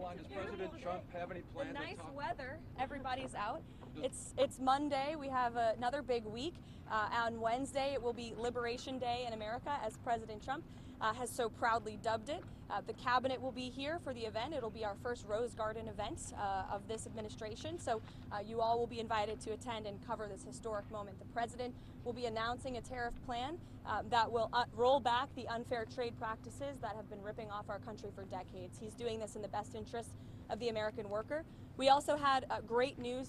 Karoline, does President Trump have any plans? The nice weather, everybody's out. It's Monday. We have another big week. On Wednesday, it will be Liberation Day in America, as President Trump has so proudly dubbed it. The cabinet will be here for the event. It'll be our first Rose Garden event of this administration. So you all will be invited to attend and cover this historic moment. The president will be announcing a tariff plan that will roll back the unfair trade practices that have been ripping off our country for decades. He's doing this in the best interest of the American worker. We also had great news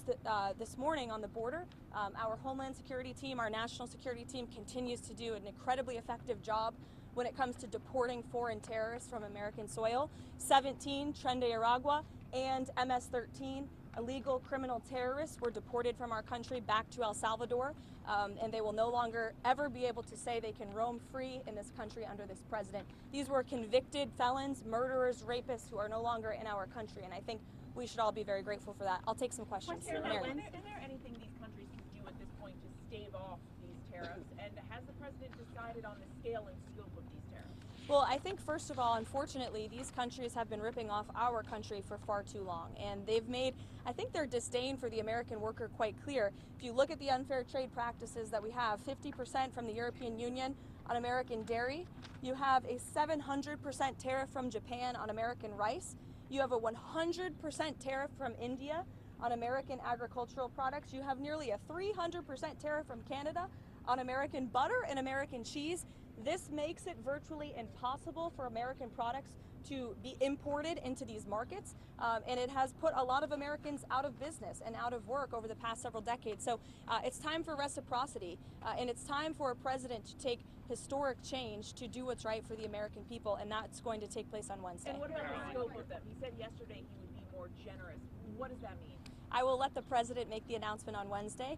this morning on the border. Our Homeland Security team, our national security team, continues to do an incredibly effective job when it comes to deporting foreign terrorists from American soil. 17 Tren de Aragua and MS-13 illegal criminal terrorists were deported from our country back to El Salvador, and they will no longer ever be able to say they can roam free in this country under this president. These were convicted felons, murderers, rapists who are no longer in our country, and I think we should all be very grateful for that. I'll take some questions. Is there anything these countries can do at this point to stave off these tariffs? And has the president decided on the scale and scope of these tariffs? Well, I think, first of all, unfortunately, these countries have been ripping off our country for far too long. And they've made, I think, their disdain for the American worker quite clear. If you look at the unfair trade practices that we have, 50% from the European Union on American dairy. You have a 700% tariff from Japan on American rice. You have a 100% tariff from India on American agricultural products. You have nearly a 300% tariff from Canada on American butter and American cheese. This makes it virtually impossible for American products to be imported into these markets, and it has put a lot of Americans out of business and out of work over the past several decades. So it's time for reciprocity, and it's time for a president to take historic change to do what's right for the American people, and that's going to take place on Wednesday. And what about the scope of them? He said yesterday he would be more generous. What does that mean? I will let the president make the announcement on Wednesday,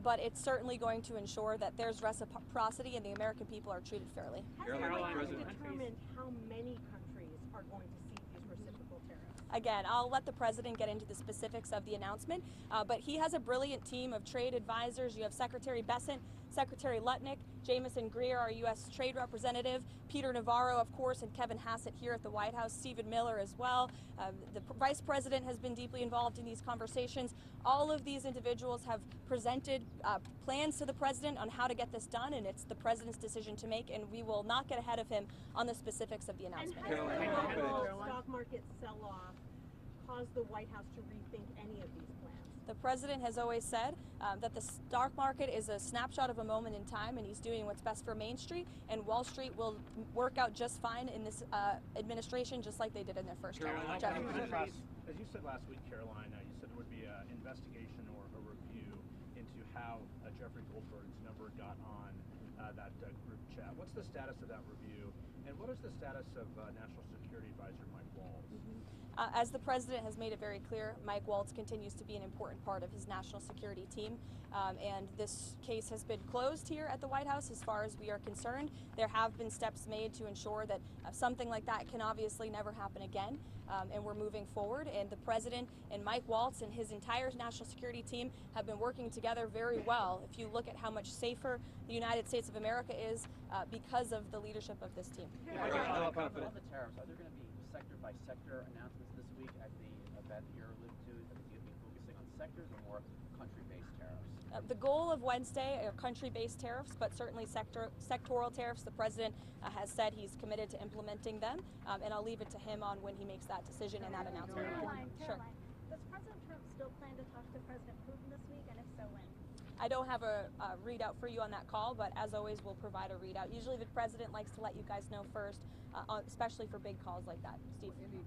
but it's certainly going to ensure that there's reciprocity and the American people are treated fairly. Has the president determined how many countries are going to see these reciprocal tariffs? Again, I'll let the president get into the specifics of the announcement, but he has a brilliant team of trade advisors. You have Secretary Bessent, Secretary Lutnick, Jamieson Greer, our U.S. Trade Representative, Peter Navarro, of course, and Kevin Hassett here at the White House, Stephen Miller as well. The Vice President has been deeply involved in these conversations. All of these individuals have presented plans to the president on how to get this done, and it's the president's decision to make, and we will not get ahead of him on the specifics of the announcement. And has the stock market sell-off caused the White House to rethink any of these plans? The president has always said that the stock market is a snapshot of a moment in time, and he's doing what's best for Main Street, and Wall Street will work out just fine in this administration, just like they did in their first term. As you said last week, Caroline, you said there would be an investigation or a review into how Jeffrey Goldberg's number got on that group chat. What's the status of that review, and what is the status of National Security Advisor Mike Waltz? As the president has made it very clear, Mike Waltz continues to be an important part of his national security team, and this case has been closed here at the White House as far as we are concerned. There have been steps made to ensure that something like that can obviously never happen again, and we're moving forward, and the president and Mike Waltz and his entire national security team have been working together very well. If you look at how much safer the United States of America is because of the leadership of this team. On the tariffs, are there going to be sector-by-sector announcements this week at the event that you're alluding to? Is it going to be focusing on sectors or more country-based tariffs? The goal of Wednesday are country-based tariffs, but certainly sectoral tariffs. The president has said he's committed to implementing them, and I'll leave it to him on when he makes that decision and that announcement. Caroline, Sure. Does President Trump still plan to talk to President Putin this week, and if so, when? I don't have a readout for you on that call, but as always, we'll provide a readout. Usually the president likes to let you guys know first, especially for big calls like that. Steve. Any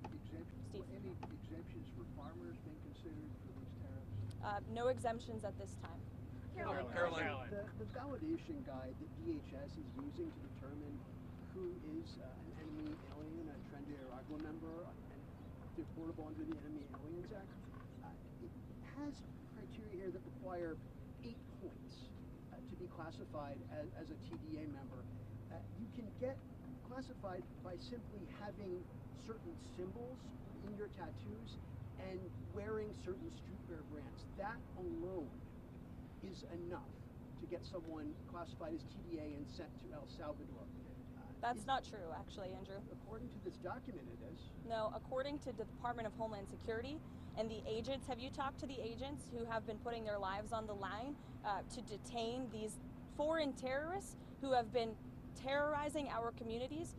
exemptions for farmers being considered for these tariffs? No exemptions at this time. Caroline. The validation guide that DHS is using to determine who is an enemy alien, a Tren de Aragua member, and deportable under the Enemy Aliens Act, it has criteria here that require 8 points to be classified as a TDA member. You can get classified by simply having certain symbols in your tattoos and wearing certain streetwear brands. That alone is enough to get someone classified as TDA and sent to El Salvador. That's not true, actually, Andrew. According to this document, it is. No, according to the Department of Homeland Security and the agents, have you talked to the agents who have been putting their lives on the line to detain these foreign terrorists who have been terrorizing our communities?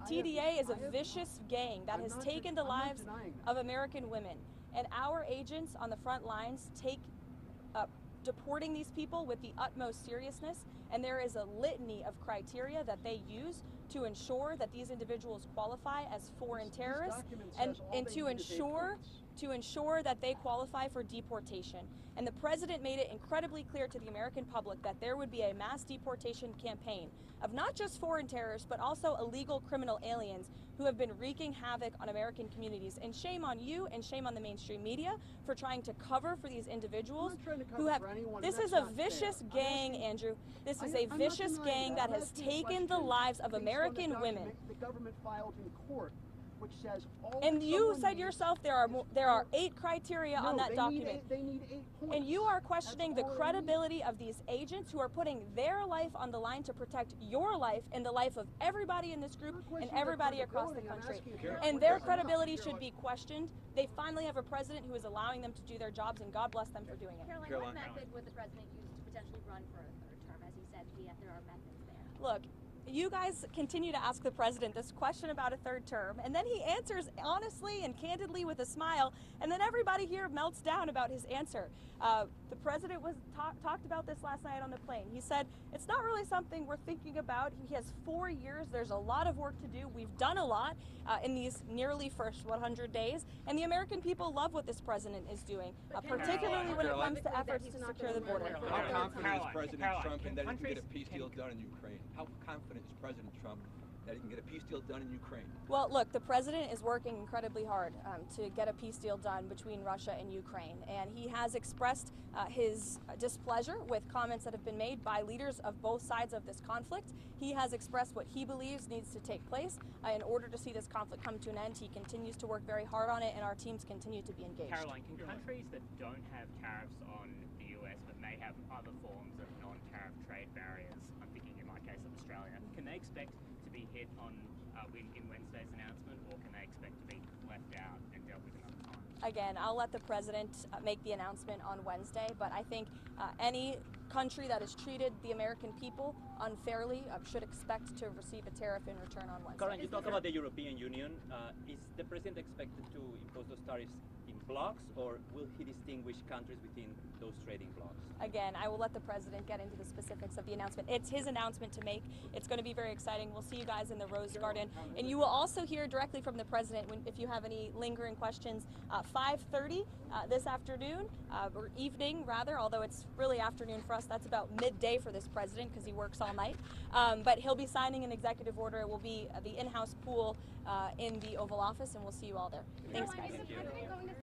TDA is a vicious gang that has taken the lives of American women. And our agents on the front lines take deporting these people with the utmost seriousness, and there is a litany of criteria that they use to ensure that these individuals qualify as foreign terrorists and to ensure that they qualify for deportation. And the president made it incredibly clear to the American public that there would be a mass deportation campaign of not just foreign terrorists, but also illegal criminal aliens who have been wreaking havoc on American communities. And shame on you and shame on the mainstream media for trying to cover for these individuals who have. This is a vicious gang, Andrew. This is a vicious gang that has taken the lives of American women. The government filed in court, which says all. And you said yourself there are 8 criteria on that document. They need 8 points. And you are questioning the credibility of these agents who are putting their life on the line to protect your life and the life of everybody in this group and everybody across the country. And their credibility should be questioned. They finally have a president who is allowing them to do their jobs, and God bless them for doing it. Karoline, what method would the president use to potentially run for a third term? As he said, there are methods there. Look, you guys continue to ask the president this question about a third term, and then he answers honestly and candidly with a smile, and then everybody here melts down about his answer. The president talked about this last night on the plane. He said, it's not really something we're thinking about. He has 4 years. There's a lot of work to do. We've done a lot in these nearly first 100 days, and the American people love what this president is doing, particularly when it comes to efforts to secure the border. How confident is President Trump in that he can get a peace deal done in Ukraine? How confident is President Trump that he can get a peace deal done in Ukraine? Well, look, the president is working incredibly hard to get a peace deal done between Russia and Ukraine, and he has expressed his displeasure with comments that have been made by leaders of both sides of this conflict. He has expressed what he believes needs to take place in order to see this conflict come to an end. He continues to work very hard on it, and our teams continue to be engaged. Karoline, can countries that don't have tariffs on the US but may have other forms of non-tariff trade barriers, I'm thinking in my case of Australia, can they expect to be hit on in Wednesday's announcement, or can they expect to be left out and dealt with another time? Again, I'll let the president make the announcement on Wednesday, but I think any country that has treated the American people unfairly should expect to receive a tariff in return on Wednesday. Karine, you talk about the European Union. Is the president expected to impose those tariffs in blocks, or will he distinguish countries within those trading blocks? Again, I will let the president get into the specifics of the announcement. It's his announcement to make. It's going to be very exciting. We'll see you guys in the Rose Garden. And you will also hear directly from the president if you have any lingering questions. 5:30 this afternoon, or evening rather, although it's really afternoon for us. That's about midday for this president because he works all night. But he'll be signing an executive order. It will be the in-house pool in the Oval Office, and we'll see you all there. Thanks, guys.